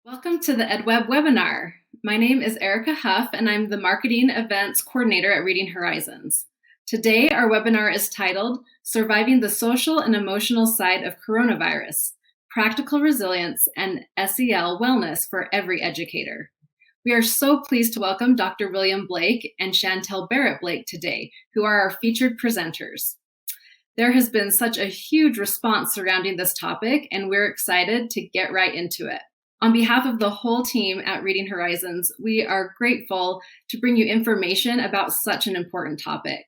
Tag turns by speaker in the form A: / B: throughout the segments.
A: Welcome to the edWebinar. My name is Erica Huff, and I'm the Marketing Events Coordinator at Reading Horizons. Today, our webinar is titled, Surviving the Social and Emotional Side of Coronavirus, Practical Resilience and SEL Wellness for Every Educator. We are so pleased to welcome Dr. William Blake and Shantell Berrett Blake today, who are our featured presenters. There has been such a huge response surrounding this topic, and we're excited to get right into it. On behalf of the whole team at Reading Horizons, we are grateful to bring you information about such an important topic.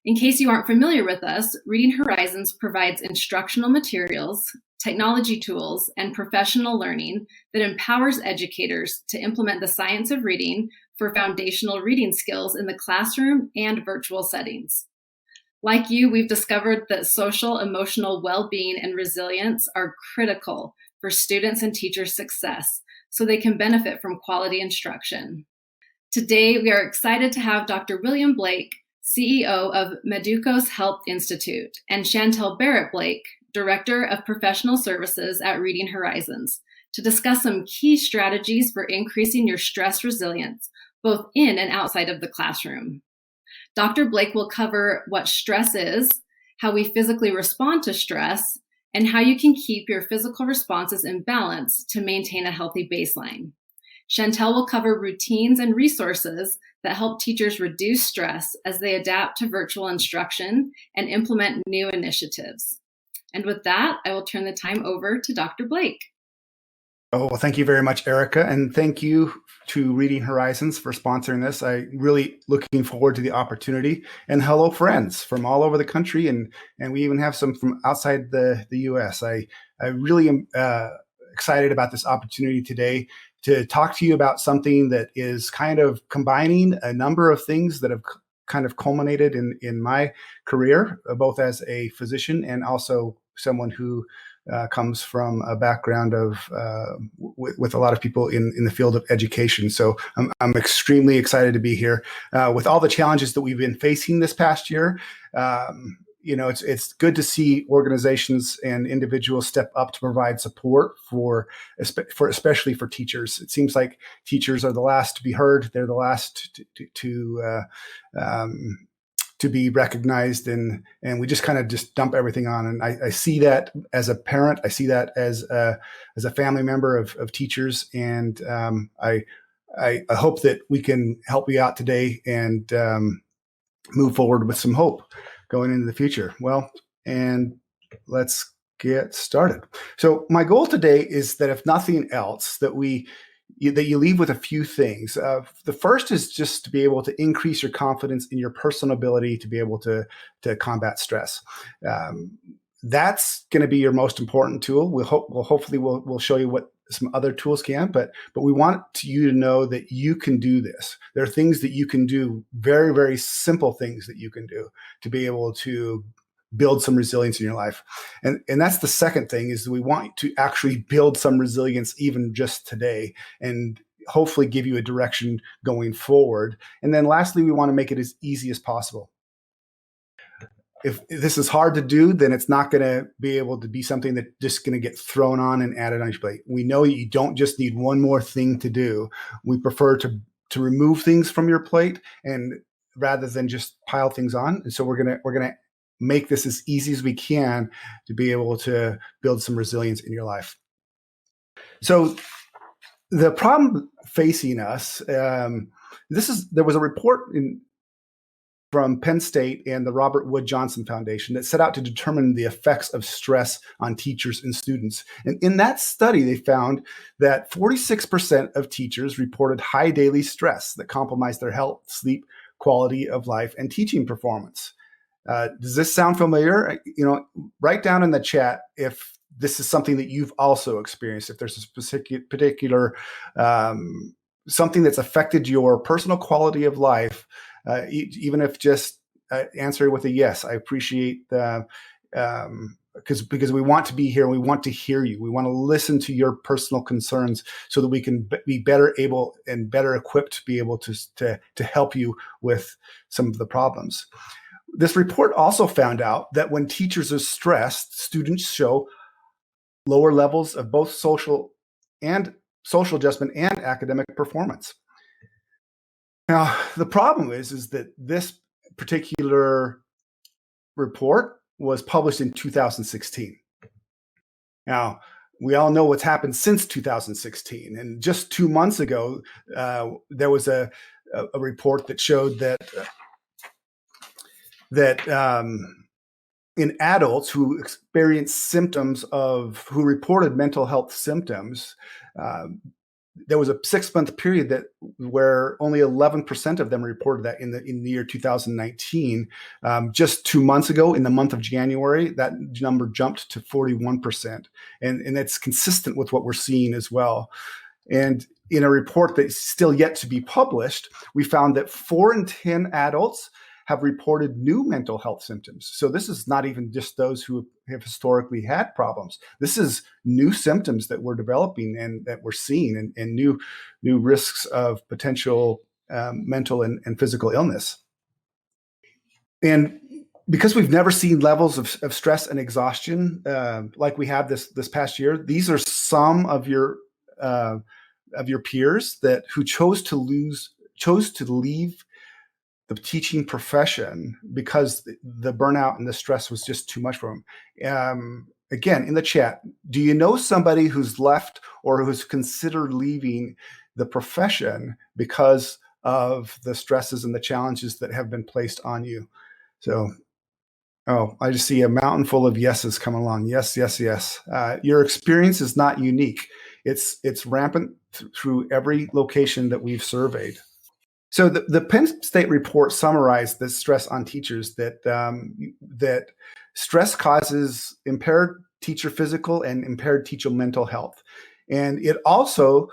A: In case you aren't familiar with us, Reading Horizons provides instructional materials, technology tools, and professional learning that empowers educators to implement the science of reading for foundational reading skills in the classroom and virtual settings. Like you, we've discovered that social, emotional well-being and resilience are critical for students and teachers' success so they can benefit from quality instruction. Today, we are excited to have Dr. William Blake, CEO of Meducos Health Institute, and Shantell Berrett Blake, Director of Professional Services at Reading Horizons, to discuss some key strategies for increasing your stress resilience, both in and outside of the classroom. Dr. Blake will cover what stress is, how we physically respond to stress, and how you can keep your physical responses in balance to maintain a healthy baseline. Shantell will cover routines and resources that help teachers reduce stress as they adapt to virtual instruction and implement new initiatives. And with that, I will turn the time over to Dr. Blake.
B: Oh, well, thank you very much, Erica, and thank you to Reading Horizons for sponsoring this. I'm really looking forward to the opportunity. And hello, friends from all over the country, and we even have some from outside the U.S. I really am excited about this opportunity today to talk to you about something that is kind of combining a number of things that have kind of culminated in my career, both as a physician and also someone who comes from a background of with a lot of people in the field of education. So I'm extremely excited to be here with all the challenges that we've been facing this past year. It's good to see organizations and individuals step up to provide support for especially for teachers. It seems like teachers are the last to be heard. They're the last to be recognized, and we just kind of just dump everything on. And I see that as a parent. I see that as a family member of teachers, and I hope that we can help you out today and move forward with some hope going into the future. Well, and let's get started. So my goal today is that if nothing else, that you leave with a few things. The first is just to be able to increase your confidence in your personal ability to be able to combat stress. That's going to be your most important tool. Hopefully we'll show you what some other tools can, but we want you to know that you can do this. There are things that you can do, very, very simple things that you can do to be able to build some resilience in your life. And that's the second thing, is we want to actually build some resilience even just today and hopefully give you a direction going forward. And then lastly, we want to make it as easy as possible. If this is hard to do, then it's not going to be able to be something that's just going to get thrown on and added on your plate. We know you don't just need one more thing to do. We prefer to remove things from your plate, and rather than just pile things on. And so we're gonna make this as easy as we can to be able to build some resilience in your life. So the problem facing us, there was a report from Penn State and the Robert Wood Johnson Foundation that set out to determine the effects of stress on teachers and students. And in that study, they found that 46% of teachers reported high daily stress that compromised their health, sleep, quality of life, and teaching performance. Does this sound familiar? Write down in the chat if this is something that you've also experienced, if there's a particular something that's affected your personal quality of life, even if just answer with a yes. I appreciate because we want to be here and we want to hear you. We want to listen to your personal concerns so that we can be better able and better equipped to be able to help you with some of the problems. This report also found out that when teachers are stressed, students show lower levels of both social and social adjustment, and academic performance. Now, the problem is that this particular report was published in 2016. Now, we all know what's happened since 2016. And just 2 months ago, there was a report that showed that in adults who experienced who reported mental health symptoms, there was a 6-month period where only 11% of them reported that in the year 2019. Just 2 months ago, in the month of January, that number jumped to 41%, and that's consistent with what we're seeing as well. And in a report that's still yet to be published, we found that 4 in 10 adults have reported new mental health symptoms. So this is not even just those who have historically had problems. This is new symptoms that we're developing and that we're seeing, and new risks of potential mental and physical illness. And because we've never seen levels of stress and exhaustion like we have this past year, these are some of your peers who chose to leave the teaching profession because the burnout and the stress was just too much for them. Again, in the chat, do you know somebody who's left or who's considered leaving the profession because of the stresses and the challenges that have been placed on you? So, I just see a mountain full of yeses coming along. Yes, yes, yes. Your experience is not unique. It's rampant through every location that we've surveyed. So the Penn State report summarized the stress on teachers that stress causes impaired teacher physical and impaired teacher mental health. And it also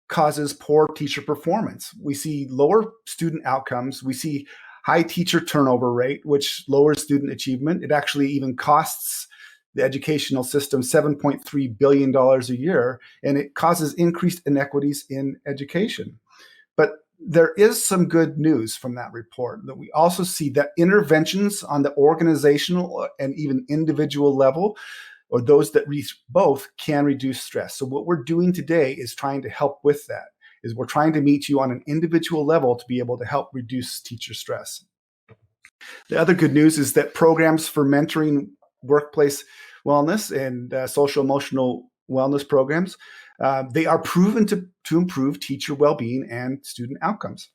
B: causes poor teacher performance. We see lower student outcomes. We see high teacher turnover rate, which lowers student achievement. It actually even costs the educational system $7.3 billion a year, and it causes increased inequities in education. But there is some good news from that report, that we also see that interventions on the organizational and even individual level, or those that reach both, can reduce stress. So what we're doing today is trying to help with that, is we're trying to meet you on an individual level to be able to help reduce teacher stress. The other good news is that programs for mentoring workplace wellness and social emotional wellness programs, they are proven to improve teacher well-being and student outcomes.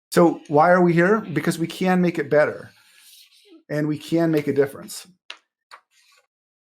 B: So why are we here? Because we can make it better, and we can make a difference.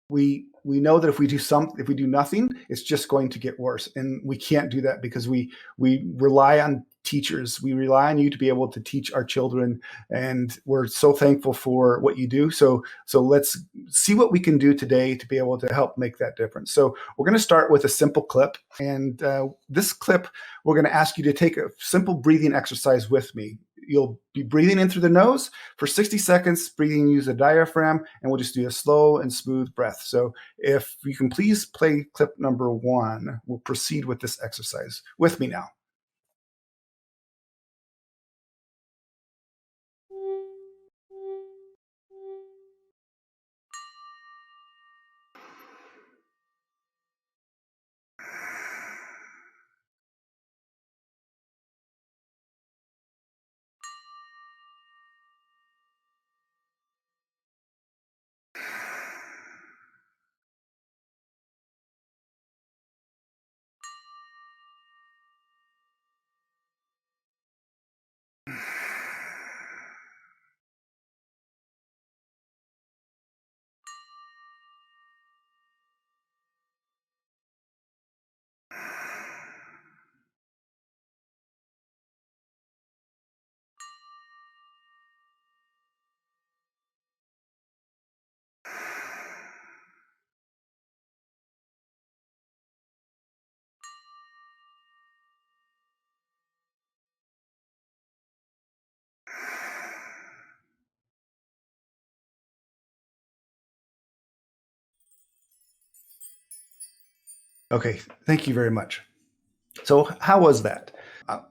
B: We know that if we do nothing, it's just going to get worse, and we can't do that because we rely on teachers. We rely on you to be able to teach our children, and we're so thankful for what you do. So let's see what we can do today to be able to help make that difference. So we're going to start with a simple clip, and this clip, we're going to ask you to take a simple breathing exercise with me. You'll be breathing in through the nose for 60 seconds, breathing use the diaphragm, and we'll just do a slow and smooth breath. So if you can please play clip number 1, we'll proceed with this exercise with me now. Okay, thank you very much. So how was that?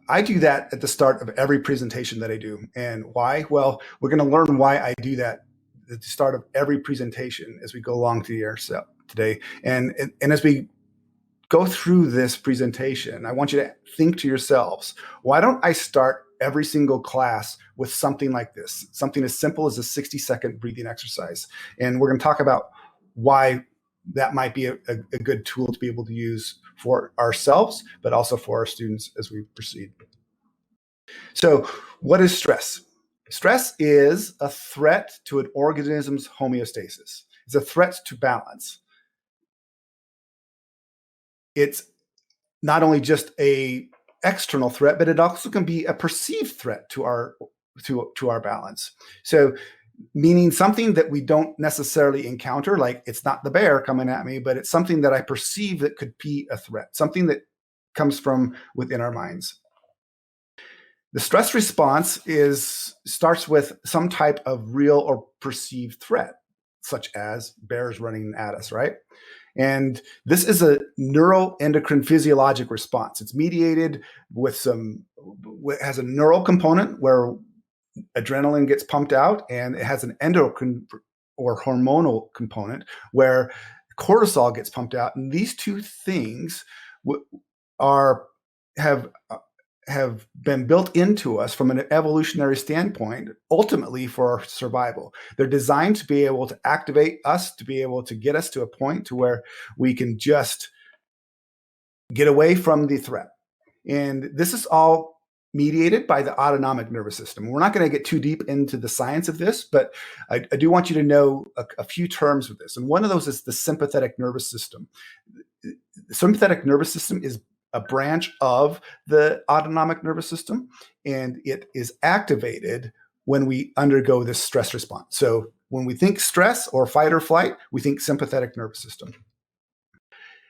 B: I do that at the start of every presentation that I do. And why? Well, we're going to learn why I do that at the start of every presentation as we go along to the year today. And as we go through this presentation, I want you to think to yourselves, why don't I start every single class with something like this, something as simple as a 60-second breathing exercise. And we're going to talk about why that might be a good tool to be able to use for ourselves, but also for our students as we proceed. So what is stress? Stress is a threat to an organism's homeostasis. It's a threat to balance. It's not only just a external threat, but it also can be a perceived threat to our balance. So meaning something that we don't necessarily encounter, like it's not the bear coming at me, but it's something that I perceive that could be a threat, something that comes from within our minds. The stress response starts with some type of real or perceived threat, such as bears running at us, right? And this is a neuroendocrine physiologic response. It's mediated has a neural component where adrenaline gets pumped out, and it has an endocrine or hormonal component where cortisol gets pumped out. And these two things have been built into us from an evolutionary standpoint, ultimately for our survival. They're designed to be able to activate us, to be able to get us to a point to where we can just get away from the threat. And this is all mediated by the autonomic nervous system. We're not going to get too deep into the science of this, but I do want you to know a few terms with this. And one of those is the sympathetic nervous system. The sympathetic nervous system is a branch of the autonomic nervous system, and it is activated when we undergo this stress response. So when we think stress or fight or flight, we think sympathetic nervous system.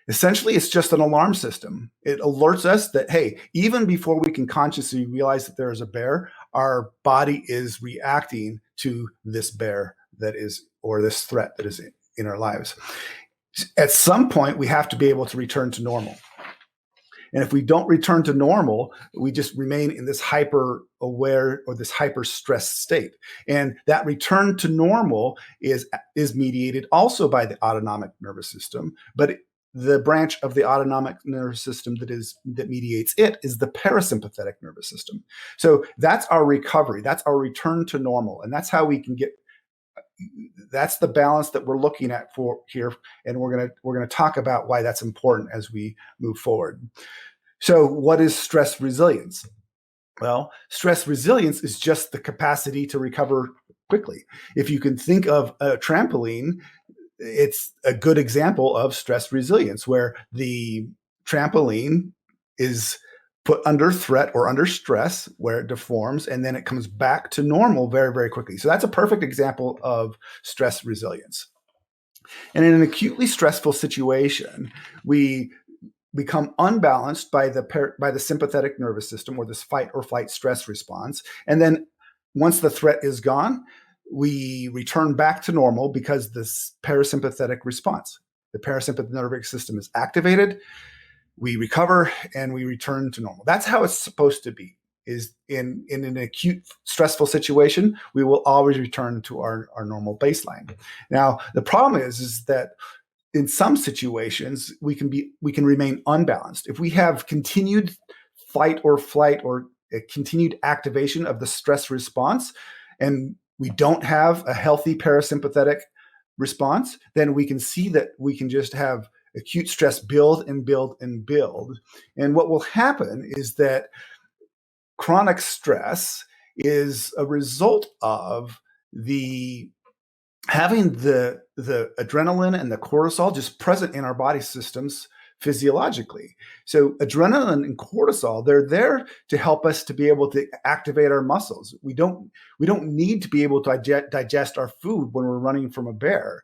B: Essentially, it's just an alarm system. It alerts us that, hey, even before we can consciously realize that there is a bear, our body is reacting to this bear or this threat that is in our lives. At some point, we have to be able to return to normal. And if we don't return to normal, we just remain in this hyper aware or this hyper stressed state. And that return to normal is mediated also by the autonomic nervous system, but the branch of the autonomic nervous system that mediates it is the parasympathetic nervous system. So that's our recovery. That's our return to normal. And that's how we can that's the balance that we're looking at for here. And we're going to talk about why that's important as we move forward. So what is stress resilience? Well, stress resilience is just the capacity to recover quickly. If you can think of a trampoline, it's a good example of stress resilience, where the trampoline is put under threat or under stress, where it deforms, and then it comes back to normal very, very quickly. So that's a perfect example of stress resilience. And in an acutely stressful situation, we become unbalanced by the sympathetic nervous system, or this fight or flight stress response. And then once the threat is gone, we return back to normal because this parasympathetic response, the parasympathetic nervous system is activated, we recover, and we return to normal. That's how it's supposed to be. Is in an acute stressful situation, we will always return to our normal baseline. Now, the problem is that in some situations, we can remain unbalanced. If we have continued fight or flight or a continued activation of the stress response, and we don't have a healthy parasympathetic response, then we can see that we can just have acute stress build and build and build. And what will happen is that chronic stress is a result of having the adrenaline and the cortisol just present in our body systems physiologically. So adrenaline and cortisol, they're there to help us to be able to activate our muscles. We don't need to be able to digest our food when we're running from a bear.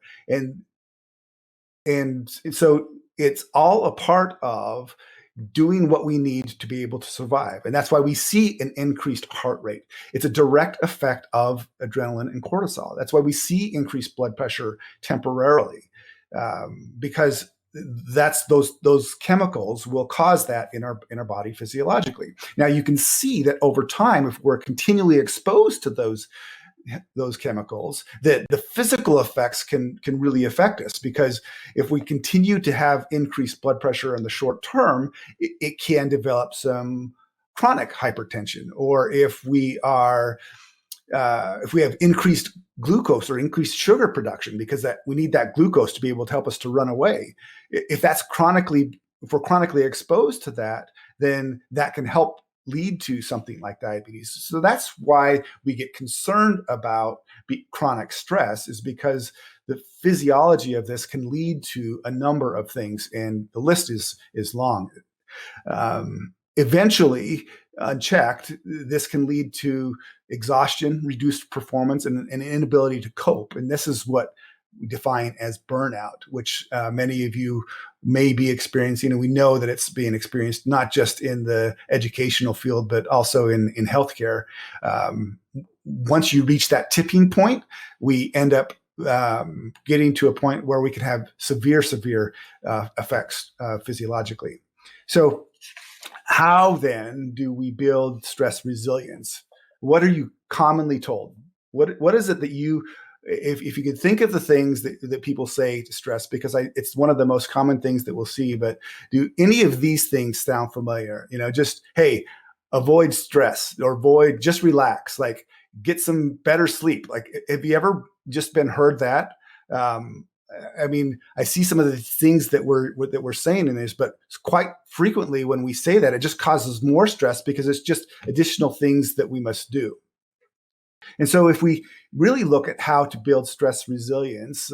B: And so it's all a part of doing what we need to be able to survive. And that's why we see an increased heart rate. It's a direct effect of adrenaline and cortisol. That's why we see increased blood pressure temporarily, because that's those chemicals will cause that in our body physiologically. Now you can see that over time, if we're continually exposed to those those chemicals, that the physical effects can really affect us. Because if we continue to have increased blood pressure in the short term, it can develop some chronic hypertension. Or if we have increased glucose or increased sugar production, because that we need that glucose to be able to help us to run away. If we're chronically exposed to that, then that can help lead to something like diabetes. So that's why we get concerned about chronic stress, is because the physiology of this can lead to a number of things, and the list is long. Eventually, unchecked, this can lead to exhaustion, reduced performance, and an inability to cope. And this is what we define as burnout, which many of you may be experiencing. And we know that it's being experienced not just in the educational field, but also in healthcare. Once you reach that tipping point, we end up getting to a point where we can have severe effects physiologically. So how then do we build stress resilience? What are you commonly told? What is it that if you could think of the things that people say to stress, because it's one of the most common things that we'll see, but do any of these things sound familiar? Just, hey, avoid stress, or just relax, like get some better sleep. Like, have you ever just been heard that? I see some of the things that we're saying in this, but quite frequently when we say that, it just causes more stress because it's just additional things that we must do. And so if we really look at how to build stress resilience,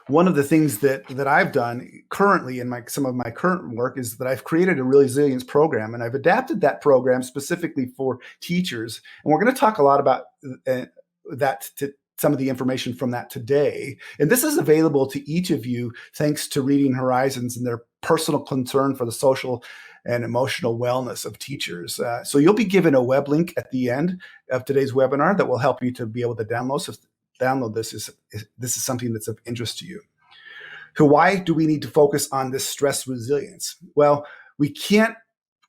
B: one of the things that I've done currently in some of my current work is that I've created a resilience program, and I've adapted that program specifically for teachers. And we're going to talk a lot about that, to some of the information from that today. And this is available to each of you thanks to Reading Horizons and their personal concern for the social and emotional wellness of teachers. So you'll be given a web link at the end of today's webinar that will help you to be able to download this if this is something that's of interest to you. So why do we need to focus on this stress resilience? Well, we can't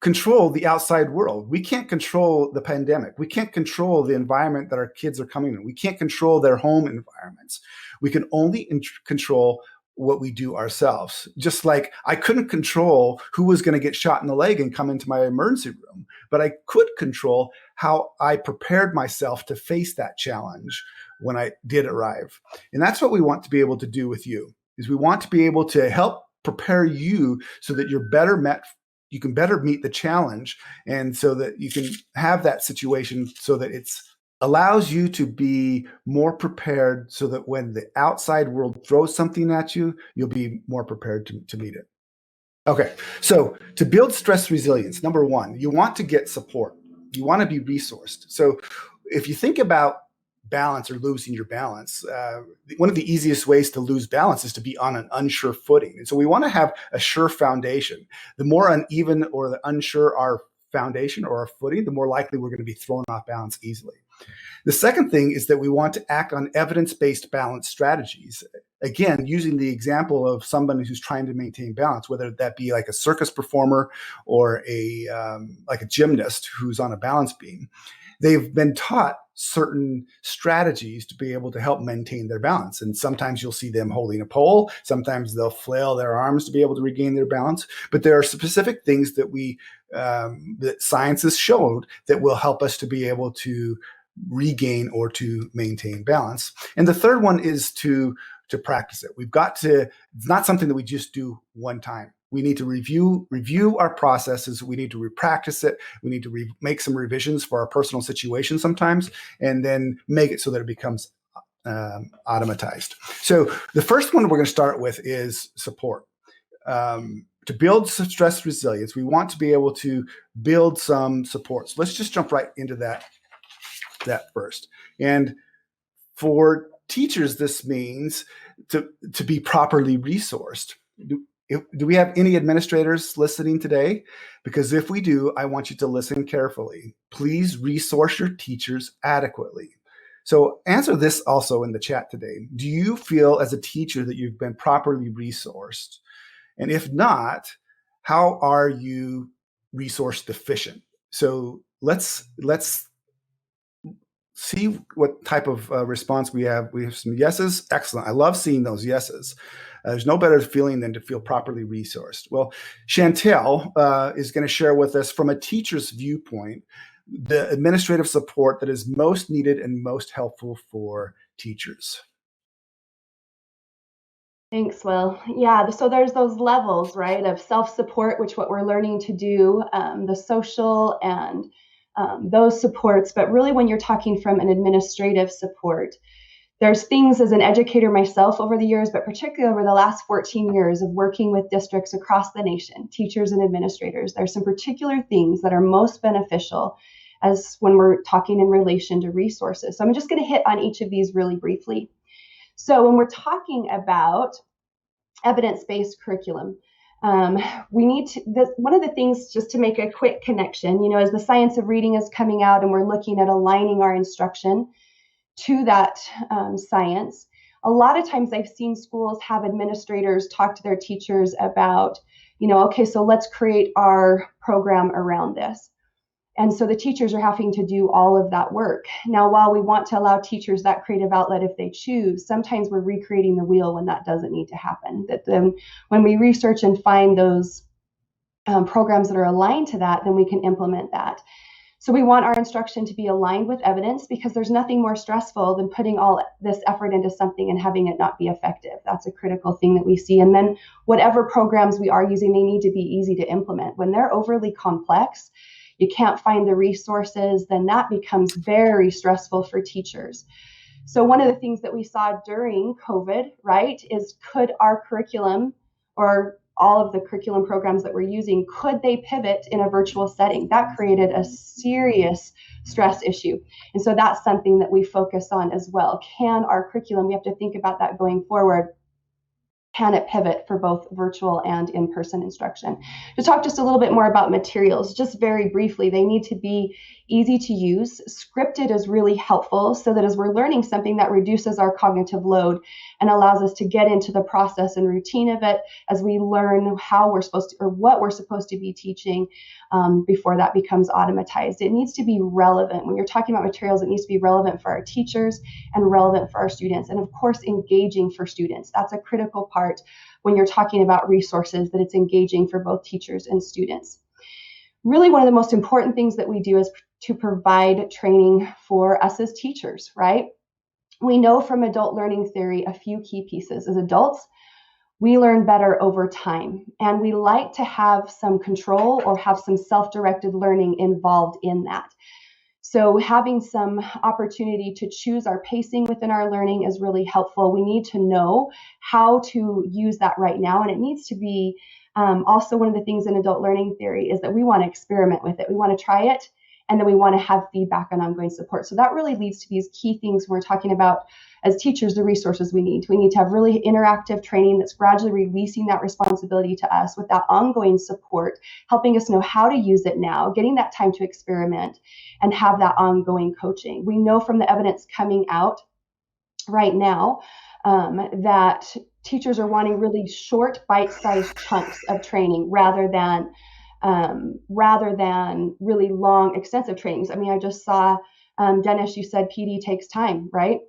B: control the outside world. We can't control the pandemic. We can't control the environment that our kids are coming in. We can't control their home environments. We can only control what we do ourselves. Just like I couldn't control who was going to get shot in the leg and come into my emergency room, but I could control how I prepared myself to face that challenge when I did arrive. And that's what we want to be able to do with you, is we want to be able to help prepare you so that you can better meet the challenge, and so that you can have that situation so that it's allows you to be more prepared, so that when the outside world throws something at you, you'll be more prepared to meet it. Okay, so to build stress resilience, number one, you want to get support. You want to be resourced. So if you think about balance or losing your balance, one of the easiest ways to lose balance is to be on an unsure footing. And so we want to have a sure foundation. The more uneven or the unsure our foundation or our footing, the more likely we're going to be thrown off balance easily. The second thing is that we want to act on evidence-based balance strategies. Again, using the example of somebody who's trying to maintain balance, whether that be like a circus performer or like a gymnast who's on a balance beam. They've been taught certain strategies to be able to help maintain their balance. And sometimes you'll see them holding a pole. Sometimes they'll flail their arms to be able to regain their balance. But there are specific things that that science has showed that will help us to be able to regain or to maintain balance. And the third one is to practice it. It's not something that we just do one time. We need to review our processes. We need to practice it. We need to make some revisions for our personal situation sometimes, and then make it so that it becomes automatized. So the first one we're going to start with is support. To build stress resilience, we want to be able to build some support. So let's just jump right into that first. And for teachers, this means to be properly resourced. Do we have any administrators listening today? Because if we do, I want you to listen carefully. Please resource your teachers adequately. So answer this also in the chat today. Do you feel as a teacher that you've been properly resourced? And if not, how are you resource deficient? So let's see what type of response we have. We have some yeses. Excellent. I love seeing those yeses. There's no better feeling than to feel properly resourced. Well, Shantell is going to share with us from a teacher's viewpoint the administrative support that is most needed and most helpful for teachers.
C: Thanks, Will. Yeah, so there's those levels, right, of self-support, which what we're learning to do, the social and those supports. But really, when you're talking from an administrative support, there's things as an educator myself over the years, but particularly over the last 14 years of working with districts across the nation, teachers and administrators, there's some particular things that are most beneficial as when we're talking in relation to resources. So I'm just going to hit on each of these really briefly. So when we're talking about evidence-based curriculum, we need to, one of the things, just to make a quick connection, as the science of reading is coming out and we're looking at aligning our instruction to that science, a lot of times I've seen schools have administrators talk to their teachers about, okay, so let's create our program around this. And so the teachers are having to do all of that work. Now, while we want to allow teachers that creative outlet if they choose, sometimes we're recreating the wheel when that doesn't need to happen. That then when we research and find those programs that are aligned to that, then we can implement that. So we want our instruction to be aligned with evidence, because there's nothing more stressful than putting all this effort into something and having it not be effective. That's a critical thing that we see. And then whatever programs we are using, they need to be easy to implement. When they're overly complex, you can't find the resources, then that becomes very stressful for teachers. So one of the things that we saw during COVID, right, is could our curriculum, or all of the curriculum programs that we're using, could they pivot in a virtual setting? That created a serious stress issue. And so that's something that we focus on as well. Can our curriculum, we have to think about that going forward, can it pivot for both virtual and in-person instruction? To talk just a little bit more about materials, just very briefly, they need to be easy to use. Scripted is really helpful, so that as we're learning something, that reduces our cognitive load and allows us to get into the process and routine of it as we learn how we're supposed to, or what we're supposed to be teaching before that becomes automatized. It needs to be relevant. When you're talking about materials, it needs to be relevant for our teachers and relevant for our students. And of course, engaging for students. That's a critical part when you're talking about resources, that it's engaging for both teachers and students. Really, one of the most important things that we do is to provide training for us as teachers, right? We know from adult learning theory a few key pieces. As adults, we learn better over time, and we like to have some control or have some self-directed learning involved in that. So having some opportunity to choose our pacing within our learning is really helpful. We need to know how to use that right now, and it needs to be also one of the things in adult learning theory is that we want to experiment with it. We want to try it, and then we want to have feedback and ongoing support. So that really leads to these key things we're talking about as teachers, the resources we need. We need to have really interactive training that's gradually releasing that responsibility to us with that ongoing support, helping us know how to use it now, getting that time to experiment, and have that ongoing coaching. We know from the evidence coming out right now that teachers are wanting really short, bite-sized chunks of training rather than really long, extensive trainings. I mean, I just saw, Dennis, you said PD takes time, right?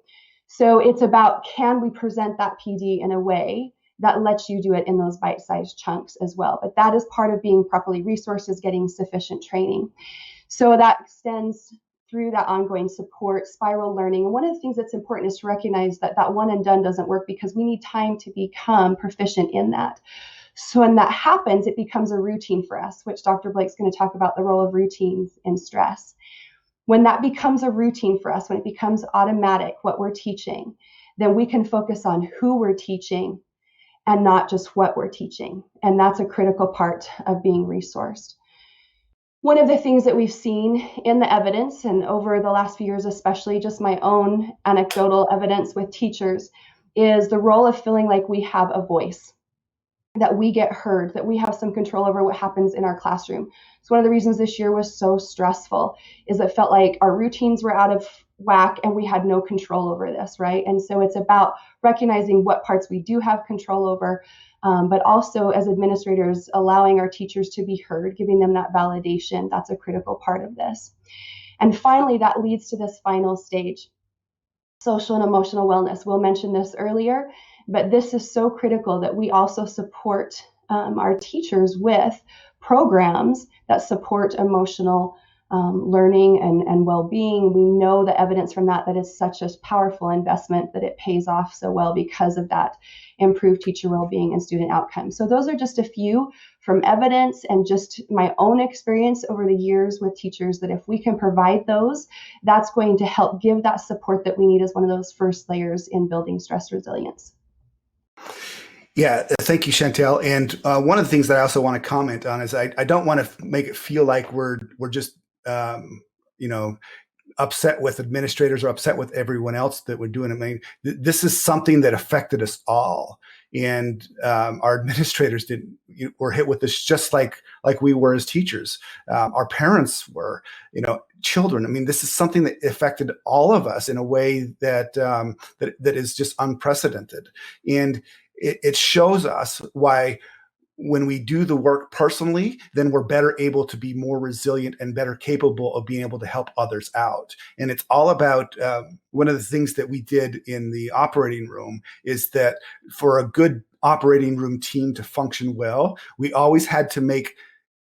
C: So it's about, can we present that PD in a way that lets you do it in those bite-sized chunks as well? But that is part of being properly resourced, is getting sufficient training. So that extends through that ongoing support, spiral learning. And one of the things that's important is to recognize that that one and done doesn't work, because we need time to become proficient in that. So when that happens, it becomes a routine for us, which Dr. Blake's going to talk about the role of routines in stress. When that becomes a routine for us, when it becomes automatic, what we're teaching, then we can focus on who we're teaching and not just what we're teaching. And that's a critical part of being resourced. One of the things that we've seen in the evidence, and over the last few years, especially just my own anecdotal evidence with teachers, is the role of feeling like we have a voice, that we get heard, that we have some control over what happens in our classroom. So one of the reasons this year was so stressful is it felt like our routines were out of whack and we had no control over this, right? And so it's about recognizing what parts we do have control over, but also as administrators, allowing our teachers to be heard, giving them that validation. That's a critical part of this. And finally, that leads to this final stage, social and emotional wellness. We'll mention this earlier, but this is so critical that we also support our teachers with programs that support emotional learning and well-being. We know the evidence from that is such a powerful investment that it pays off so well because of that improved teacher well-being and student outcomes. So those are just a few from evidence and just my own experience over the years with teachers, that if we can provide those, that's going to help give that support that we need as one of those first layers in building stress resilience.
B: Yeah, thank you, Shantell. And one of the things that I also want to comment on is I don't want to make it feel like we're just upset with administrators or upset with everyone else that we're doing it. I mean, this is something that affected us all, and our administrators were hit with this just like we were as teachers. Our parents were, children. I mean, this is something that affected all of us in a way that that is just unprecedented, and it shows us why, when we do the work personally, then we're better able to be more resilient and better capable of being able to help others out. And it's all about one of the things that we did in the operating room is that for a good operating room team to function well, we always had to make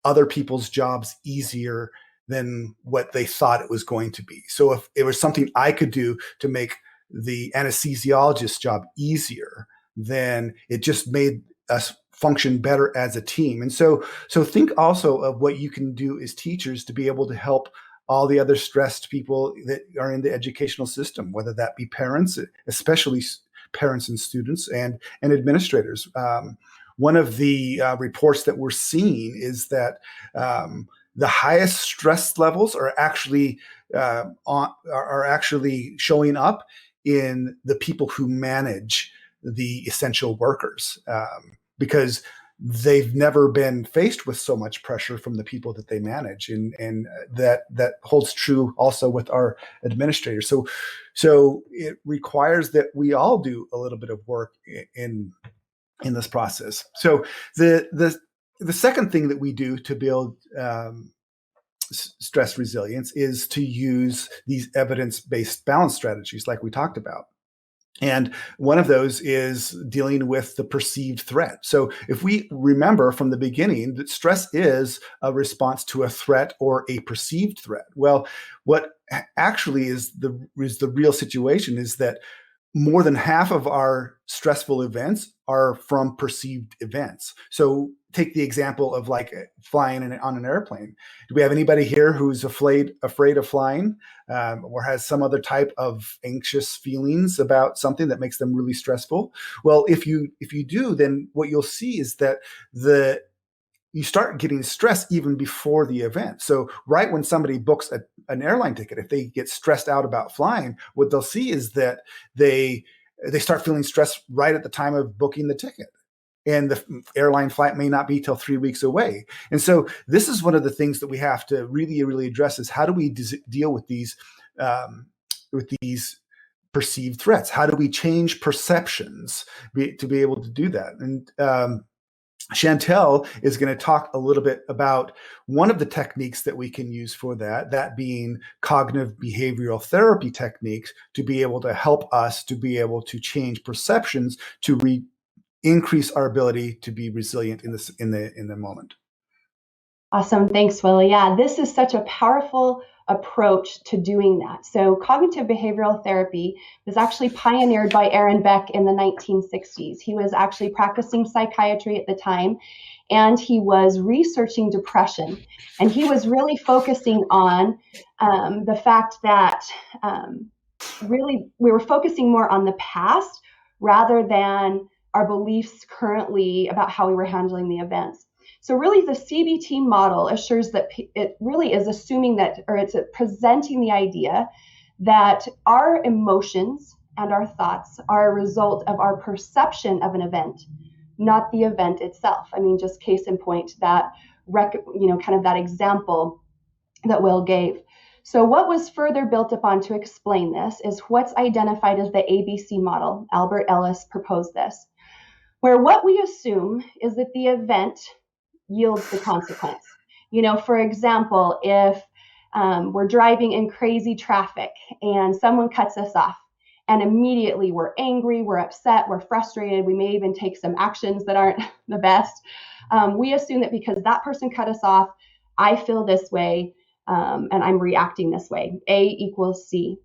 B: other people's jobs easier than what they thought it was going to be. So if it was something I could do to make the anesthesiologist's job easier, then it just made us function better as a team. And so think also of what you can do as teachers to be able to help all the other stressed people that are in the educational system, whether that be parents, especially parents and students, and administrators. One of the reports that we're seeing is that the highest stress levels are actually showing up in the people who manage the essential workers, because they've never been faced with so much pressure from the people that they manage, and that holds true also with our administrators. So it requires that we all do a little bit of work in this process. So the second thing that we do to build stress resilience is to use these evidence-based balance strategies like we talked about. And one of those is dealing with the perceived threat. So if we remember from the beginning that stress is a response to a threat or a perceived threat, well, what actually is the real situation is that more than half of our stressful events are from perceived events. So take the example of like flying on an airplane. Do we have anybody here who's afraid of flying, or has some other type of anxious feelings about something that makes them really stressful? Well, if you do, then what you'll see is that you start getting stress even before the event. So right when somebody books an airline ticket, if they get stressed out about flying, what they'll see is that they start feeling stressed right at the time of booking the ticket. And the airline flight may not be till 3 weeks away. And so this is one of the things that we have to really, really address is how do we deal with these perceived threats? How do we change perceptions to be able to do that? And Shantell is going to talk a little bit about one of the techniques that we can use for that being cognitive behavioral therapy techniques to be able to help us to be able to change perceptions to increase our ability to be resilient in the moment.
C: Awesome. Thanks, Willie. Yeah, this is such a powerful approach to doing that. So cognitive behavioral therapy was actually pioneered by Aaron Beck in the 1960s. He was actually practicing psychiatry at the time, and he was researching depression. And he was really focusing on the fact that really we were focusing more on the past rather than our beliefs currently about how we were handling the events. So really the CBT model assures that it really is assuming that, or it's presenting the idea that our emotions and our thoughts are a result of our perception of an event, not the event itself. I mean, just case in point, that, kind of that example that Will gave. So what was further built upon to explain this is what's identified as the ABC model. Albert Ellis proposed this, where what we assume is that the event yields the consequence. For example, if We're driving in crazy traffic and someone cuts us off. And immediately we're angry, we're upset, we're frustrated. We may even take some actions that aren't the best. We assume that because that person cut us off, I feel this way, and I'm reacting this way. A equals C.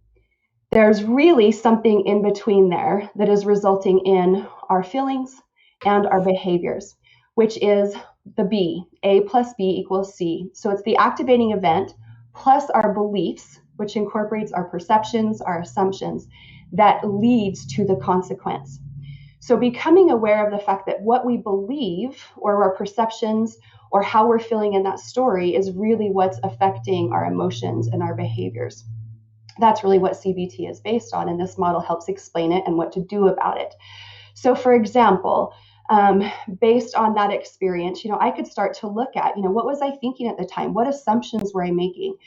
C: There's really something in between there that is resulting in our feelings and our behaviors, which is the B. A plus B equals C. So it's the activating event plus our beliefs, which incorporates our perceptions, our assumptions, that leads to the consequence. So becoming aware of the fact that what we believe or our perceptions or how we're feeling in that story is really what's affecting our emotions and our behaviors. That's really what CBT is based on, and this model helps explain it and what to do about it. So for example, based on that experience, I could start to look at, what was I thinking at the time? What assumptions were I making?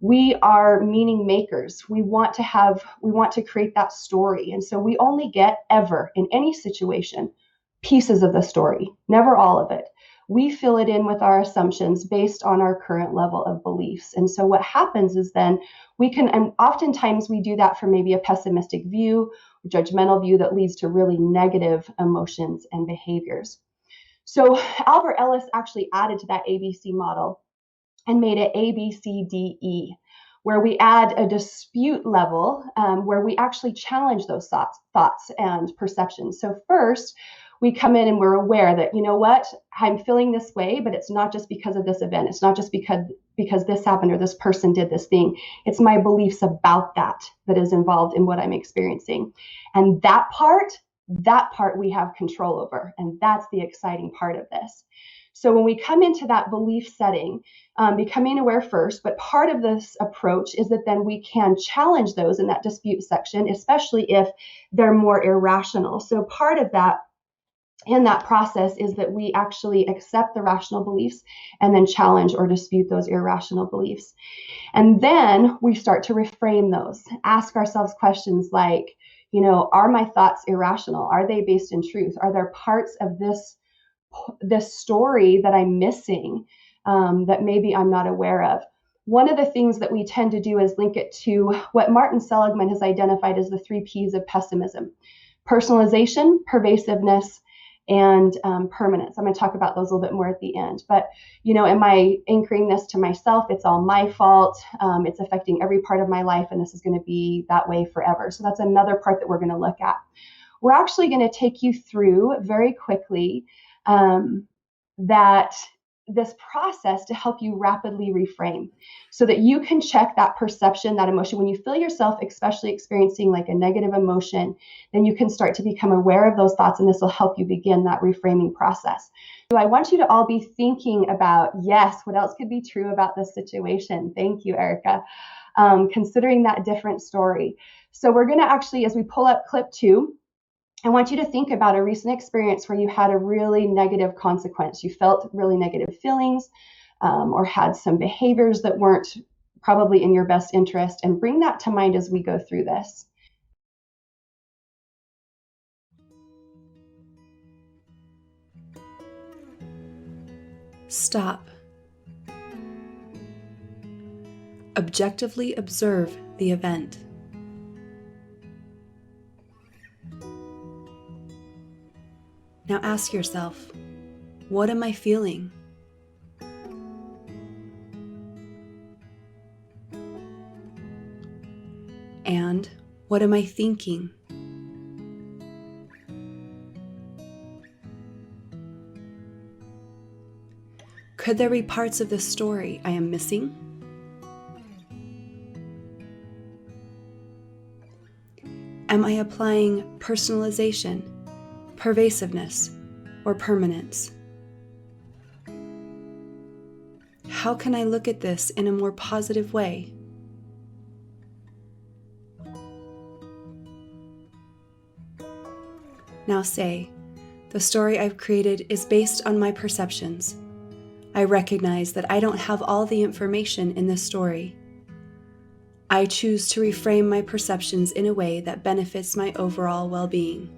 C: We are meaning makers. We want to create that story. And so we only get ever in any situation, pieces of the story, never all of it. We fill it in with our assumptions based on our current level of beliefs. And so what happens is then and oftentimes we do that from maybe a pessimistic view, judgmental view that leads to really negative emotions and behaviors. So Albert Ellis actually added to that ABC model and made it ABCDE, where we add a dispute level where we actually challenge those thoughts and perceptions. So first, we come in and we're aware that, I'm feeling this way, but it's not just because of this event. It's not just because this happened or this person did this thing. It's my beliefs about that is involved in what I'm experiencing. And that part we have control over. And that's the exciting part of this. So when we come into that belief setting, becoming aware first, but part of this approach is that then we can challenge those in that dispute section, especially if they're more irrational. So part of that in that process is that we actually accept the rational beliefs and then challenge or dispute those irrational beliefs. And then we start to reframe those, ask ourselves questions like, are my thoughts irrational? Are they based in truth? Are there parts of this story that I'm missing that maybe I'm not aware of? One of the things that we tend to do is link it to what Martin Seligman has identified as the 3 Ps of pessimism: personalization, pervasiveness, and permanence. I'm going to talk about those a little bit more at the end. But, am I anchoring this to myself? It's all my fault. It's affecting every part of my life, and this is going to be that way forever. So that's another part that we're going to look at. We're actually going to take you through very quickly that this process to help you rapidly reframe so that you can check that perception, that emotion. When you feel yourself especially experiencing like a negative emotion, then you can start to become aware of those thoughts, and this will help you begin that reframing process. So I want you to all be thinking about, yes, what else could be true about this situation? Thank you, Erica. Considering that different story. So we're going to actually, as we pull up clip 2, I want you to think about a recent experience where you had a really negative consequence. You felt really negative feelings or had some behaviors that weren't probably in your best interest, and bring that to mind as we go through this.
D: Stop. Objectively observe the event. Now ask yourself, what am I feeling? And what am I thinking? Could there be parts of this story I am missing? Am I applying personalization, pervasiveness, or permanence? How can I look at this in a more positive way? Now say, the story I've created is based on my perceptions. I recognize that I don't have all the information in this story. I choose to reframe my perceptions in a way that benefits my overall well-being.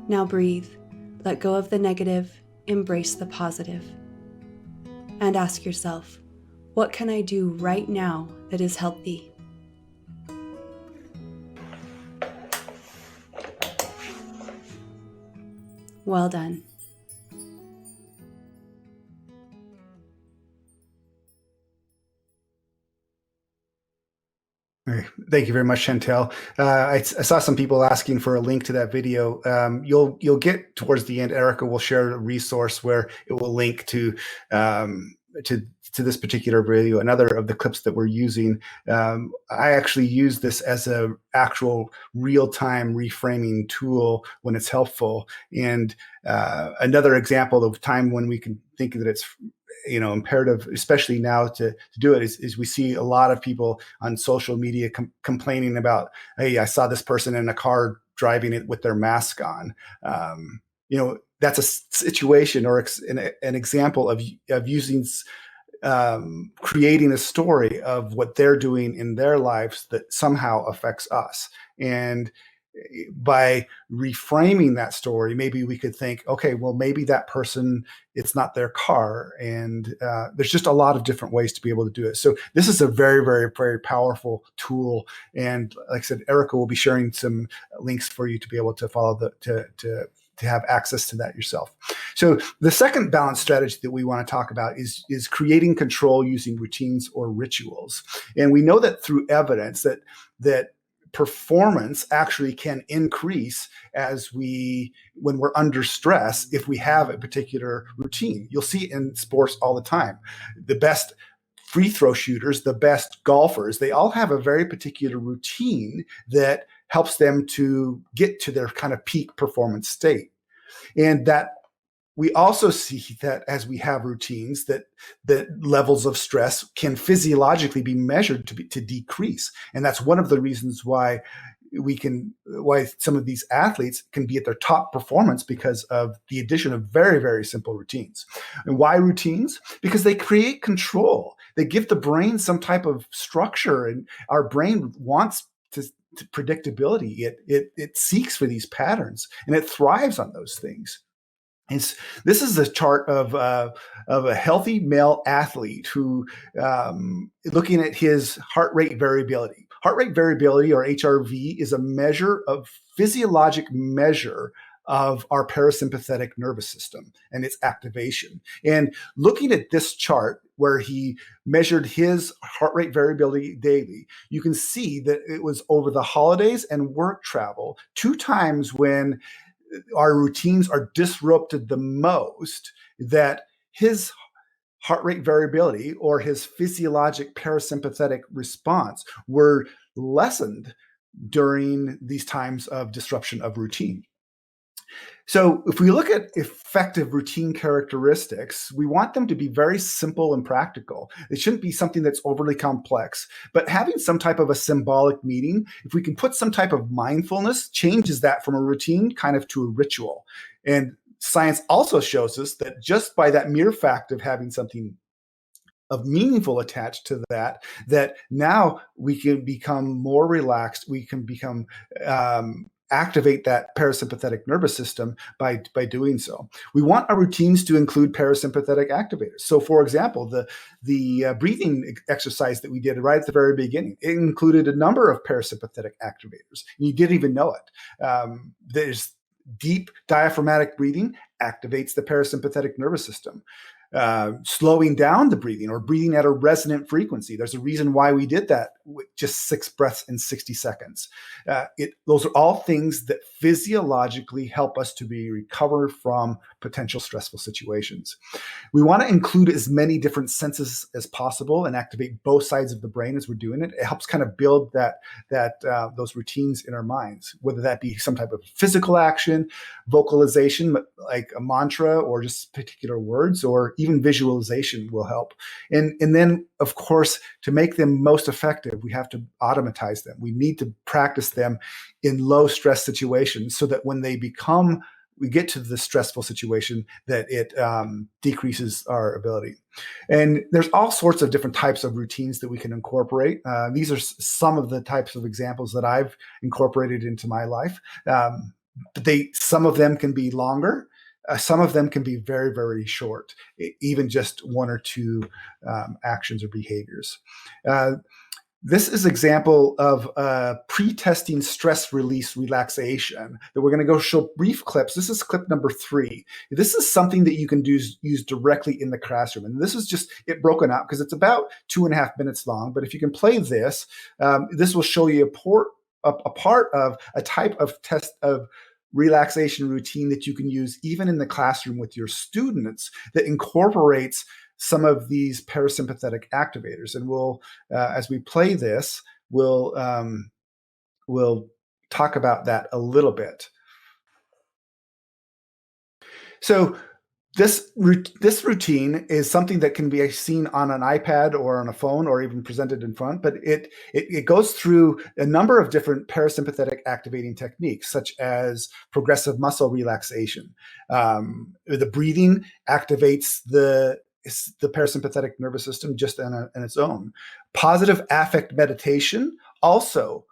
D: Now breathe, let go of the negative, embrace the positive. And ask yourself, What can I do right now that is healthy? Well done.
B: Thank you very much, Shantell. I saw some people asking for a link to that video. You'll get towards the end. Erica will share a resource where it will link to this particular video. Another of the clips that we're using. I actually use this as a actual real-time reframing tool when it's helpful. And another example of time when we can think that it's imperative, especially now to do it, is we see a lot of people on social media complaining about, hey, I saw this person in a car driving it with their mask on. That's a situation or an example of using creating a story of what they're doing in their lives that somehow affects us. And by reframing that story, maybe we could think, okay, well, maybe that person, it's not their car. And there's just a lot of different ways to be able to do it. So this is a very, very, very powerful tool. And like I said, Erica will be sharing some links for you to be able to follow to have access to that yourself. So the second balance strategy that we want to talk about is creating control using routines or rituals. And we know that through evidence that performance actually can increase when we're under stress if we have a particular routine. You'll see it in sports all the time. The best free throw shooters, the best golfers, they all have a very particular routine that helps them to get to their kind of peak performance state. And that we also see that as we have routines, that levels of stress can physiologically be measured to decrease. And that's one of the reasons why some of these athletes can be at their top performance, because of the addition of very, very simple routines. And why routines? Because they create control. They give the brain some type of structure, and our brain wants to predictability. It seeks for these patterns, and it thrives on those things. And this is a chart of a healthy male athlete who, looking at his heart rate variability. Heart rate variability, or HRV, is a physiologic measure of our parasympathetic nervous system and its activation. And looking at this chart where he measured his heart rate variability daily, you can see that it was over the holidays and work travel, 2 times when our routines are disrupted the most, that his heart rate variability or his physiologic parasympathetic response were lessened during these times of disruption of routine. So if we look at effective routine characteristics, we want them to be very simple and practical. It shouldn't be something that's overly complex, but having some type of a symbolic meaning, if we can put some type of mindfulness, changes that from a routine kind of to a ritual. And science also shows us that just by that mere fact of having something of meaningful attached to that now we can become more relaxed. We can become activate that parasympathetic nervous system by doing so. We want our routines to include parasympathetic activators. So, for example, the breathing exercise that we did right at the very beginning, it included a number of parasympathetic activators. And you didn't even know it. There's deep diaphragmatic breathing activates the parasympathetic nervous system. Slowing down the breathing or breathing at a resonant frequency. There's a reason why we did that with just 6 breaths in 60 seconds. Those are all things that physiologically help us to recover from potential stressful situations. We want to include as many different senses as possible and activate both sides of the brain as we're doing it. It helps kind of build those routines in our minds, whether that be some type of physical action, vocalization, like a mantra or just particular words, or even visualization will help. And then, of course, to make them most effective, we have to automatize them. We need to practice them in low stress situations so that when we get to the stressful situation, that it decreases our ability. And there's all sorts of different types of routines that we can incorporate. These are some of the types of examples that I've incorporated into my life. Some of them can be longer. some of them can be very, very short, even just one or two actions or behaviors. This is an example of pre-testing stress release relaxation that we're going to go show brief clips. This is clip number 3. This is something that you can use directly in the classroom. And this is just it broken out because it's about 2.5 minutes long. But if you can play this, this will show you a part of a type of test of relaxation routine that you can use even in the classroom with your students that incorporates some of these parasympathetic activators. And we'll, as we play this, we'll talk about that a little bit. So this routine is something that can be seen on an iPad or on a phone or even presented in front, but it goes through a number of different parasympathetic activating techniques, such as progressive muscle relaxation. The breathing activates the parasympathetic nervous system just on its own. Positive affect meditation also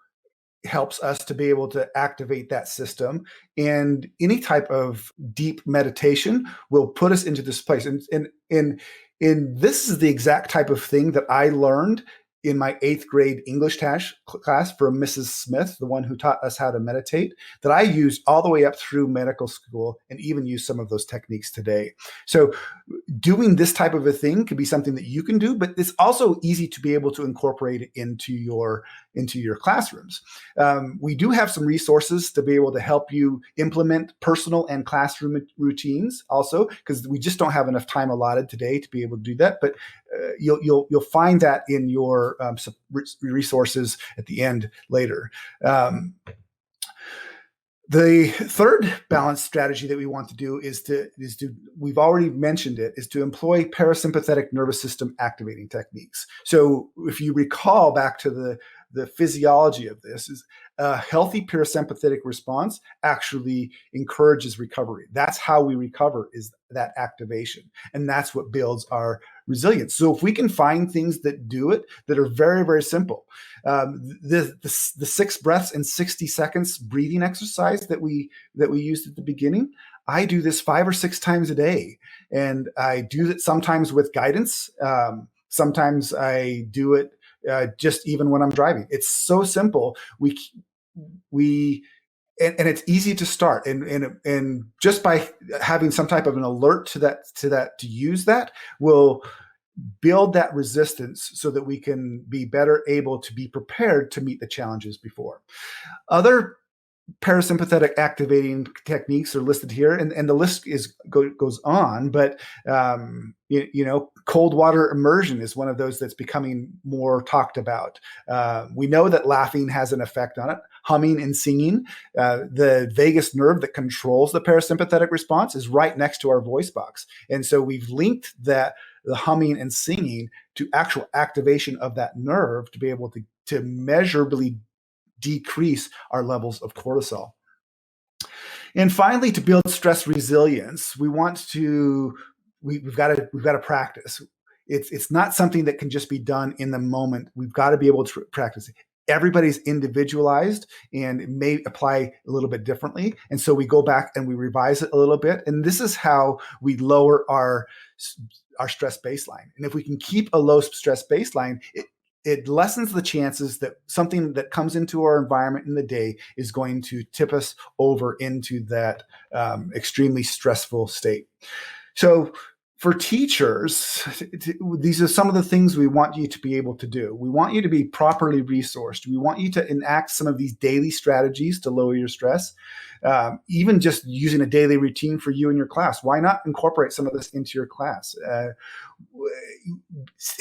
B: helps us to be able to activate that system. And any type of deep meditation will put us into this place. And this is the exact type of thing that I learned in my 8th grade English class from Mrs. Smith, the one who taught us how to meditate, that I used all the way up through medical school and even use some of those techniques today. So doing this type of a thing could be something that you can do, but it's also easy to be able to incorporate it into your classrooms. We do have some resources to be able to help you implement personal and classroom routines also, because we just don't have enough time allotted today to be able to do that. But you'll find that in your resources at the end later. The third balance strategy that we want to do is to we've already mentioned it, is to employ parasympathetic nervous system activating techniques. So if you recall back to the physiology of this, is a healthy parasympathetic response actually encourages recovery. That's how we recover, is that activation. And that's what builds our resilience. So if we can find things that do it, that are very, very simple. The 6 breaths in 60 seconds breathing exercise that we used at the beginning, I do this 5 or 6 times a day. And I do it sometimes with guidance. Sometimes I do it just even when I'm driving. It's so simple. And it's easy to start, and just by having some type of an alert to use that will build that resistance so that we can be better able to be prepared to meet the challenges before. Other parasympathetic activating techniques are listed here, and the list goes on, but cold water immersion is one of those that's becoming more talked about. We know that laughing has an effect on it. Humming and singing, the vagus nerve that controls the parasympathetic response is right next to our voice box. And so we've linked the humming and singing to actual activation of that nerve to be able to measurably decrease our levels of cortisol. And finally, to build stress resilience, we've got to practice. It's not something that can just be done in the moment. We've got to be able to practice it. Everybody's individualized and it may apply a little bit differently. And so we go back and we revise it a little bit. And this is how we lower our stress baseline. And if we can keep a low stress baseline, it lessens the chances that something that comes into our environment in the day is going to tip us over into that extremely stressful state. So for teachers, these are some of the things we want you to be able to do. We want you to be properly resourced. We want you to enact some of these daily strategies to lower your stress, even just using a daily routine for you and your class. Why not incorporate some of this into your class?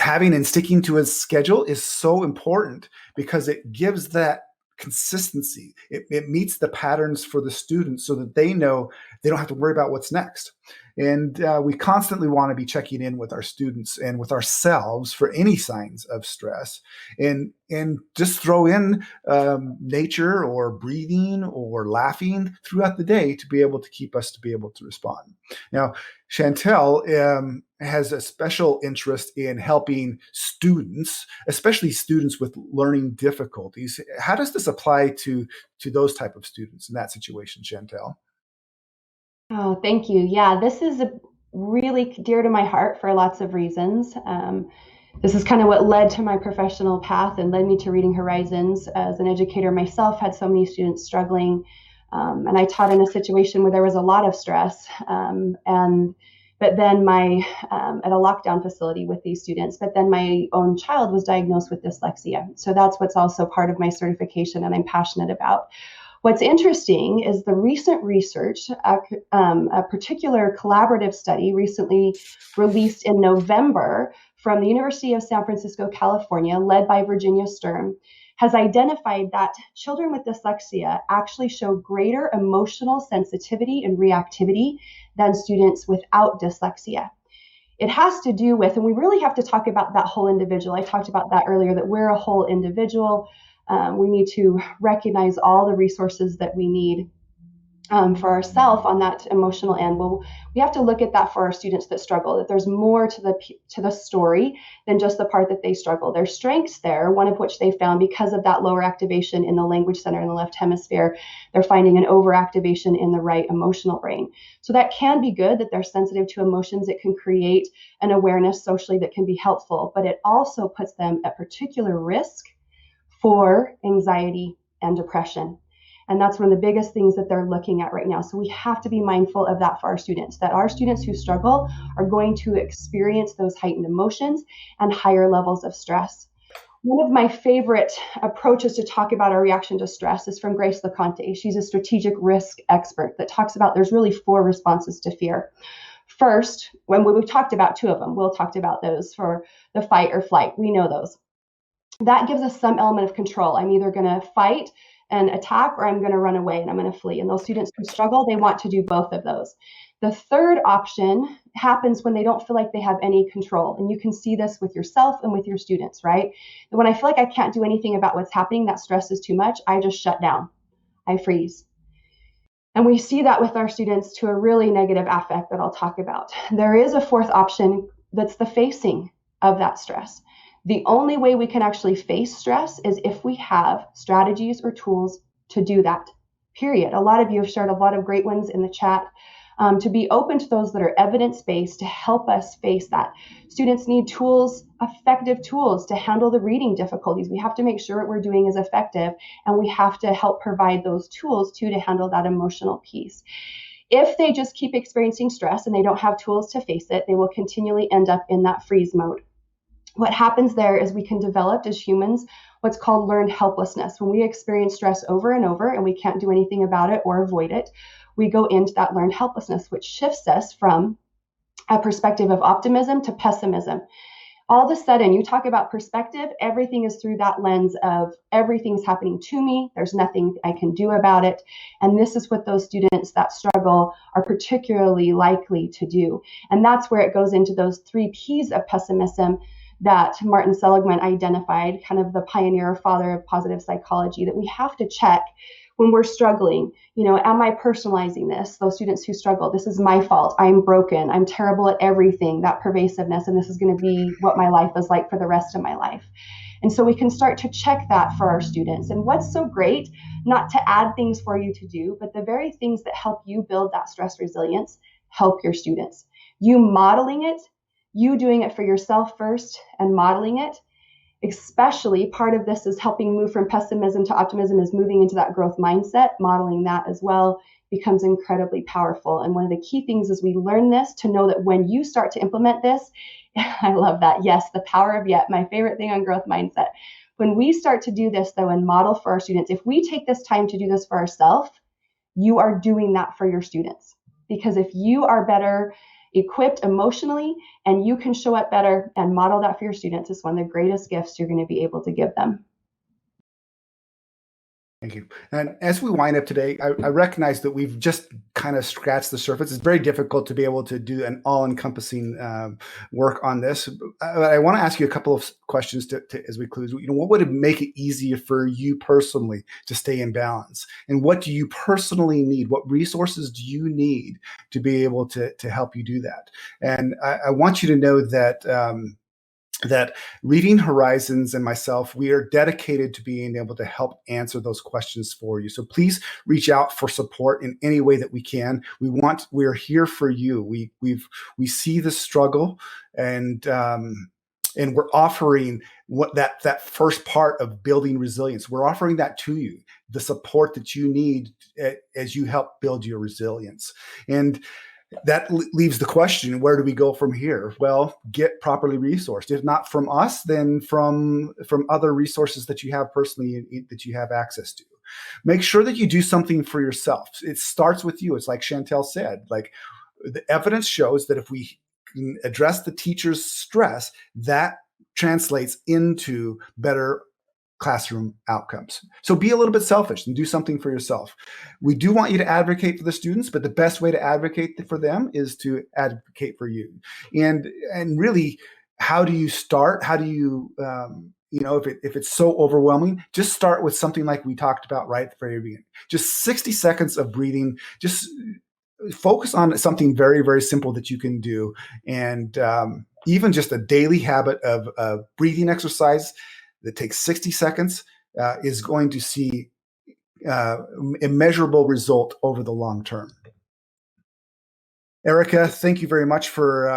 B: Having and sticking to a schedule is so important because it gives that consistency. It meets the patterns for the students so that they know they don't have to worry about what's next. And we constantly want to be checking in with our students and with ourselves for any signs of stress, and just throw in nature or breathing or laughing throughout the day to be able to keep us to be able to respond. Now, Shantell has a special interest in helping students, especially students with learning difficulties. How does this apply to those type of students in that situation, Shantell?
C: Oh, thank you. Yeah, this is really dear to my heart for lots of reasons. This is kind of what led to my professional path and led me to Reading Horizons. As an educator myself, had so many students struggling, and I taught in a situation where there was a lot of stress. But then at a lockdown facility with these students. But then my own child was diagnosed with dyslexia. So that's what's also part of my certification, and I'm passionate about. What's interesting is the recent research, a particular collaborative study recently released in November from the University of San Francisco, California, led by Virginia Sturm, has identified that children with dyslexia actually show greater emotional sensitivity and reactivity than students without dyslexia. It has to do with, and we really have to talk about that whole individual. I talked about that earlier, that we're a whole individual. We need to recognize all the resources that we need for ourselves on that emotional end. Well, we have to look at that for our students that struggle, that there's more to the story than just the part that they struggle. There's strengths there, one of which they found because of that lower activation in the language center in the left hemisphere, they're finding an overactivation in the right emotional brain. So that can be good, that they're sensitive to emotions. It can create an awareness socially that can be helpful, but it also puts them at particular risk for anxiety and depression. And that's one of the biggest things that they're looking at right now. So we have to be mindful of that for our students, that our students who struggle are going to experience those heightened emotions and higher levels of stress. One of my favorite approaches to talk about our reaction to stress is from Grace LeConte. She's a strategic risk expert that talks about there's really 4 responses to fear. First, when we've talked about 2 of them, Will talked about those for the fight or flight. We know those. That gives us some element of control. I'm either going to fight and attack, or I'm going to run away and I'm going to flee. And those students who struggle, they want to do both of those. The third option happens when they don't feel like they have any control. And you can see this with yourself and with your students, right? And when I feel like I can't do anything about what's happening, that stress is too much, I just shut down. I freeze. And we see that with our students to a really negative affect that I'll talk about. There is a fourth option that's the facing of that stress. The only way we can actually face stress is if we have strategies or tools to do that, period. A lot of you have shared a lot of great ones in the chat. To be open to those that are evidence-based to help us face that. Students need tools, effective tools to handle the reading difficulties. We have to make sure what we're doing is effective, and we have to help provide those tools too to handle that emotional piece. If they just keep experiencing stress and they don't have tools to face it, they will continually end up in that freeze mode. What happens there is we can develop as humans what's called learned helplessness. When we experience stress over and over and we can't do anything about it or avoid it, we go into that learned helplessness, which shifts us from a perspective of optimism to pessimism. All of a sudden, you talk about perspective, everything is through that lens of everything's happening to me, there's nothing I can do about it. And this is what those students that struggle are particularly likely to do. And that's where it goes into those 3 P's of pessimism that Martin Seligman identified, kind of the pioneer father of positive psychology, that we have to check when we're struggling. Am I personalizing this? Those students who struggle, this is my fault. I'm broken. I'm terrible at everything, that pervasiveness, and this is going to be what my life is like for the rest of my life. And so we can start to check that for our students. And what's so great, not to add things for you to do, but the very things that help you build that stress resilience help your students. You modeling it, you doing it for yourself first and modeling it, especially part of this is helping move from pessimism to optimism, is moving into that growth mindset. Modeling that as well becomes incredibly powerful. And one of the key things is we learn this to know that when you start to implement this, I love that. Yes, the power of yet, my favorite thing on growth mindset. When we start to do this though and model for our students, if we take this time to do this for ourselves, you are doing that for your students. Because if you are better equipped emotionally and you can show up better and model that for your students, it's one of the greatest gifts you're going to be able to give them.
B: Thank you. And as we wind up today, I recognize that we've just kind of scratched the surface. It's very difficult to be able to do an all-encompassing work on this. I want to ask you a couple of questions as we close. What would make it easier for you personally to stay in balance? And what do you personally need? What resources do you need to be able to help you do that? And I want you to know that that Reading Horizons and myself, we are dedicated to being able to help answer those questions for you. So please reach out for support in any way that we can. We're here for you. We see the struggle, and we're offering that first part of building resilience. We're offering that to you, the support that you need as you help build your resilience. And that leaves the question, where do we go from here? Well, get properly resourced. If not from us, then from other resources that you have personally, that you have access to. Make sure that you do something for yourself. It starts with you. It's like Shantell said, like the evidence shows that if we can address the teacher's stress, that translates into better classroom outcomes. So be a little bit selfish and do something for yourself. We do want you to advocate for the students, but the best way to advocate for them is to advocate for you. And really, how do you start? How do you, if it's so overwhelming, just start with something like we talked about right at the very beginning. Just 60 seconds of breathing. Just focus on something very, very simple that you can do. And even just a daily habit of breathing exercise that takes 60 seconds is going to see immeasurable result over the long term. Erica, thank you very much for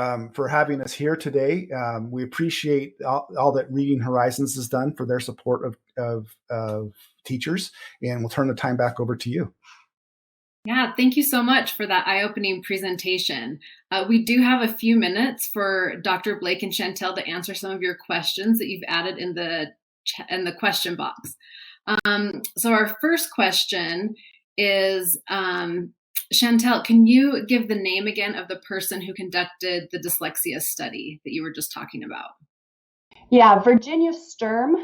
B: having us here today. We appreciate all that Reading Horizons has done for their support of teachers, and we'll turn the time back over to you.
A: Yeah, thank you so much for that eye-opening presentation. We do have a few minutes for Dr. Blake and Shantell to answer some of your questions that you've added in the question box. So our first question is, Shantell, can you give the name again of the person who conducted the dyslexia study that you were just talking about?
C: Yeah, Virginia Sturm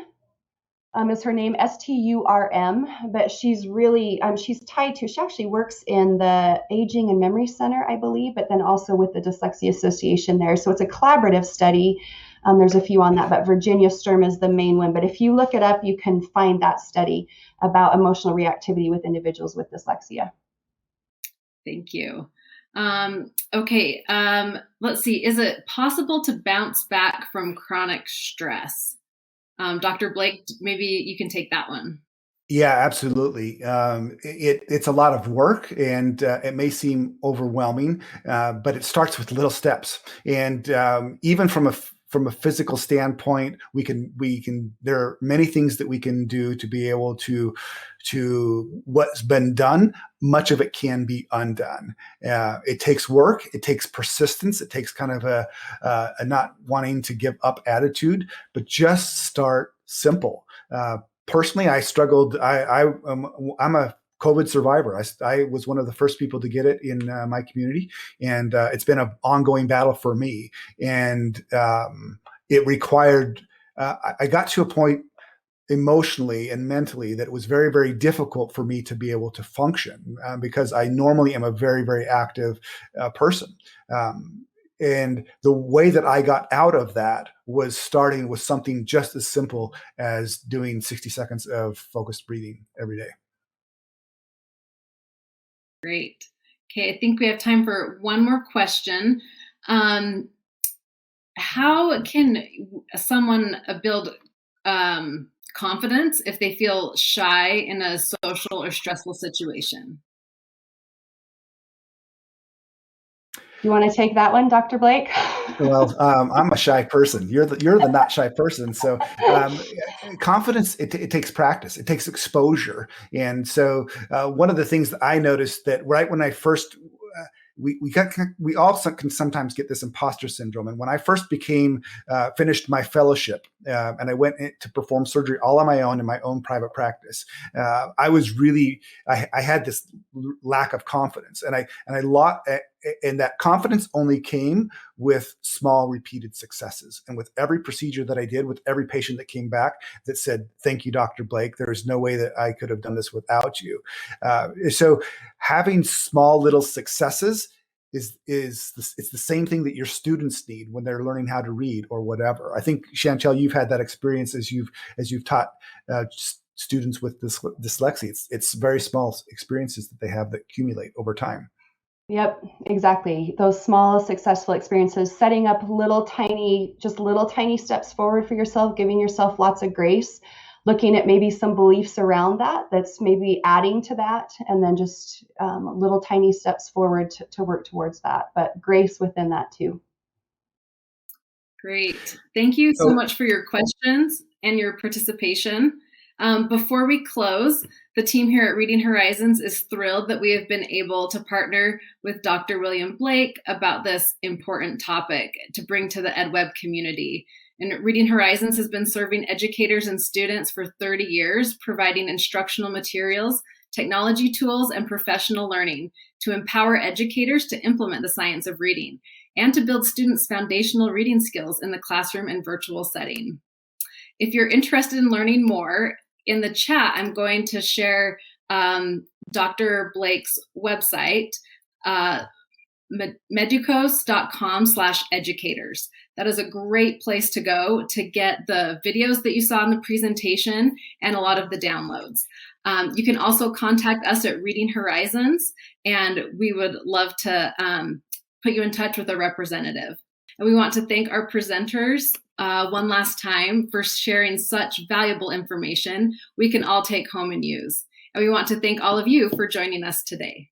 C: is her name, Sturm, but she's really, she's tied to, she actually works in the Aging and Memory Center, I believe, but then also with the Dyslexia Association there. So it's a collaborative study. There's a few on that, but Virginia Sturm is the main one. But if you look it up, you can find that study about emotional reactivity with individuals with dyslexia.
A: Thank you. Okay, let's see. Is it possible to bounce back from chronic stress? Dr. Blake, maybe you can take that one.
B: Yeah, absolutely. It's a lot of work, and it may seem overwhelming, but it starts with little steps. And even from a physical standpoint, there are many things that we can do to be able to what's been done. Much of it can be undone. It takes work. It takes persistence. It takes kind of a not wanting to give up attitude, but just start simple. Personally, I struggled. I'm a COVID survivor. I was one of the first people to get it in my community, and it's been an ongoing battle for me. And it required. I got to a point emotionally and mentally that it was very, very difficult for me to be able to function because I normally am a very, very active person. And the way that I got out of that was starting with something just as simple as doing 60 seconds of focused breathing every day.
A: Great. Okay, I think we have time for one more question. How can someone build confidence if they feel shy in a social or stressful situation?
C: You want to take that one, Dr. Blake?
B: Well, I'm a shy person. You're the not shy person. So confidence, it takes practice. It takes exposure. And so one of the things that I noticed that right when I first we all can sometimes get this imposter syndrome. And when I first finished my fellowship and I went in to perform surgery all on my own in my own private practice, I had this lack of confidence, and that confidence only came with small repeated successes. And with every procedure that I did, with every patient that came back that said, "Thank you, Dr. Blake. There is no way that I could have done this without you." So having small little successes it's the same thing that your students need when they're learning how to read or whatever. I think, Shantell, you've had that experience as you've taught students with dyslexia. It's very small experiences that they have that accumulate over time.
C: Yep, exactly. Those small, successful experiences, setting up little tiny steps forward for yourself, giving yourself lots of grace, looking at maybe some beliefs around that that's maybe adding to that, and then just little tiny steps forward to work towards that, but grace within that too.
A: Great. Thank you so
B: So
A: much for your questions and your participation. Before we close, the team here at Reading Horizons is thrilled that we have been able to partner with Dr. William Blake about this important topic to bring to the EdWeb community. And Reading Horizons has been serving educators and students for 30 years, providing instructional materials, technology tools, and professional learning to empower educators to implement the science of reading and to build students' foundational reading skills in the classroom and virtual setting. If you're interested in learning more, in the chat, I'm going to share Dr. Blake's website, meducos.com/educators. That is a great place to go to get the videos that you saw in the presentation and a lot of the downloads. You can also contact us at Reading Horizons, and we would love to put you in touch with a representative. And we want to thank our presenters one last time for sharing such valuable information we can all take home and use. And we want to thank all of you for joining us today.